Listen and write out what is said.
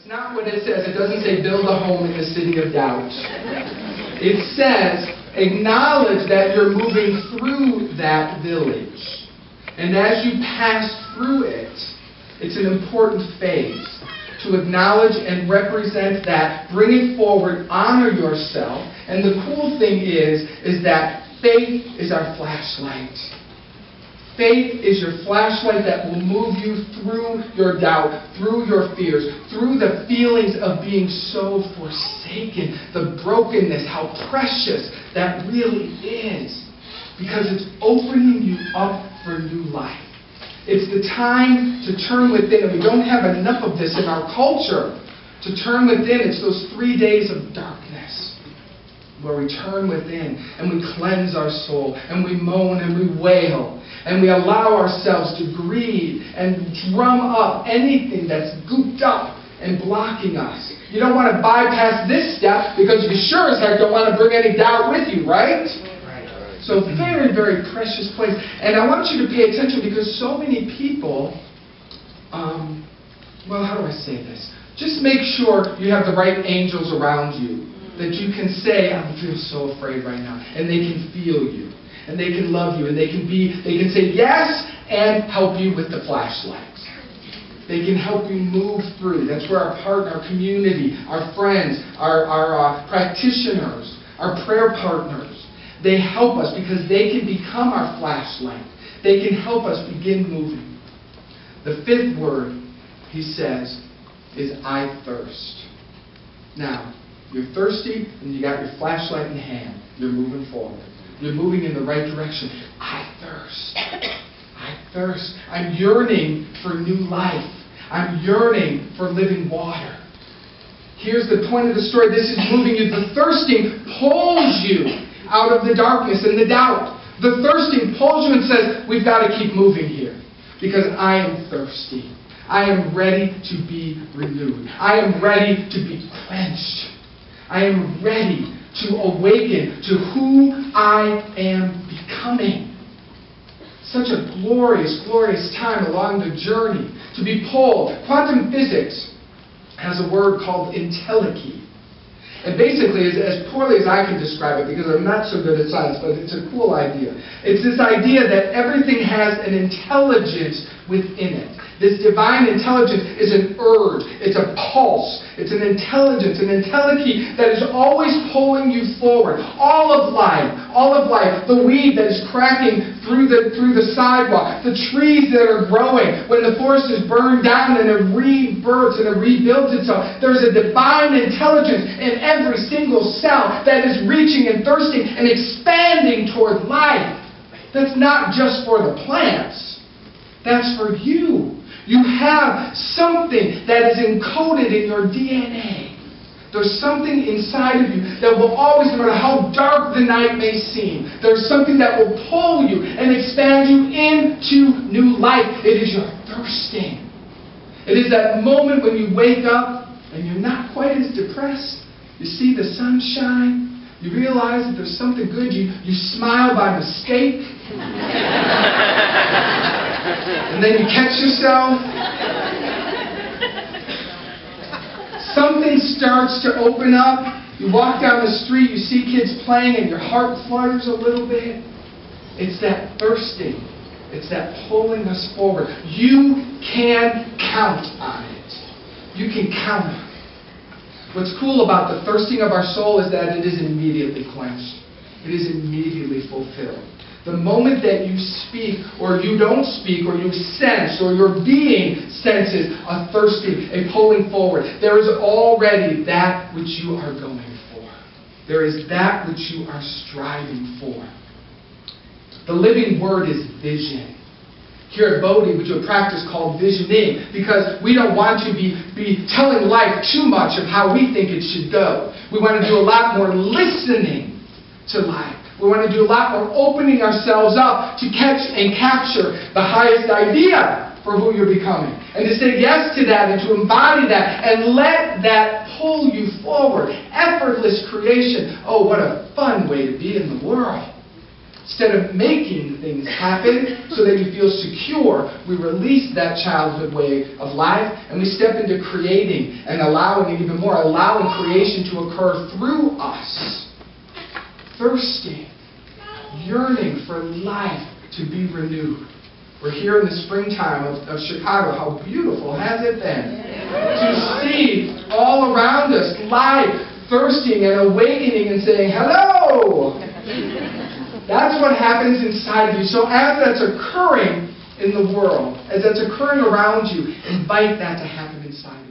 That's not what it says. It doesn't say build a home in the city of doubt. It says acknowledge that you're moving through that village. And as you pass through it, it's an important phase to acknowledge and represent that, bring it forward, honor yourself. And the cool thing is that faith is our flashlight. Faith is your flashlight that will move you through your doubt, through your fears, through the feelings of being so forsaken, the brokenness, how precious that really is. Because it's opening you up for new life. It's the time to turn within, and we don't have enough of this in our culture. To turn within, it's those 3 days of darkness where we turn within and we cleanse our soul and we moan and we wail and we allow ourselves to grieve and drum up anything that's gooped up and blocking us. You don't want to bypass this step because you sure as heck don't want to bring any doubt with you, right? So very, very precious place. And I want you to pay attention because so many people, well, how do I say this? Just make sure you have the right angels around you that you can say, I feel so afraid right now. And they can feel you. And they can love you. And they can say yes and help you with the flashlight. They can help you move through. That's where our partner, our community, our friends, our practitioners, our prayer partners, they help us because they can become our flashlight. They can help us begin moving. The fifth word, he says, is I thirst. Now, you're thirsty and you got your flashlight in hand. You're moving forward. You're moving in the right direction. I thirst. I thirst. I'm yearning for new life. I'm yearning for living water. Here's the point of the story. This is moving you. The thirsting pulls you out of the darkness and the doubt. The thirsting pulls you and says, we've got to keep moving here because I am thirsty. I am ready to be renewed. I am ready to be quenched. I am ready to awaken to who I am becoming. Such a glorious, glorious time along the journey to be pulled. Quantum physics has a word called entelechy. And basically, as poorly as I can describe it, because I'm not so good at science, but it's a cool idea. It's this idea that everything has an intelligence within it. This divine intelligence is an urge. It's a pulse. It's an intelligence, an entelechy that is always pulling you forward. All of life, the weed that is cracking through the sidewalk, the trees that are growing, when the forest is burned down and it rebirths and it rebuilds itself. There's a divine intelligence in every single cell that is reaching and thirsting and expanding toward life. That's not just for the plants. That's for you. You have something that is encoded in your DNA. There's something inside of you that will always, no matter how dark the night may seem, there's something that will pull you and expand you into new life. It is your thirsting. It is that moment when you wake up and you're not quite as depressed. You see the sunshine. You realize that there's something good. You smile by mistake. And then you catch yourself. Something starts to open up. You walk down the street, you see kids playing, and your heart flutters a little bit. It's that thirsting. It's that pulling us forward. You can count on it. You can count on it. What's cool about the thirsting of our soul is that it is immediately quenched. It is immediately fulfilled. The moment that you speak, or you don't speak, or you sense, or your being senses a thirsting, a pulling forward, there is already that which you are going for. There is that which you are striving for. The living word is vision. Here at Bodhi, we do a practice called visioning because we don't want to be telling life too much of how we think it should go. We want to do a lot more listening to life. We want to do a lot more opening ourselves up to catch and capture the highest idea for who you're becoming. And to say yes to that and to embody that and let that pull you forward. Effortless creation. Oh, what a fun way to be in the world. Instead of making things happen so that you feel secure, we release that childhood way of life and we step into creating and allowing, and even more, allowing creation to occur through us. Thirsting, yearning for life to be renewed. We're here in the springtime of Chicago. How beautiful has it been? To see all around us life, thirsting and awakening and saying, hello! That's what happens inside of you. So as that's occurring in the world, as that's occurring around you, invite that to happen inside.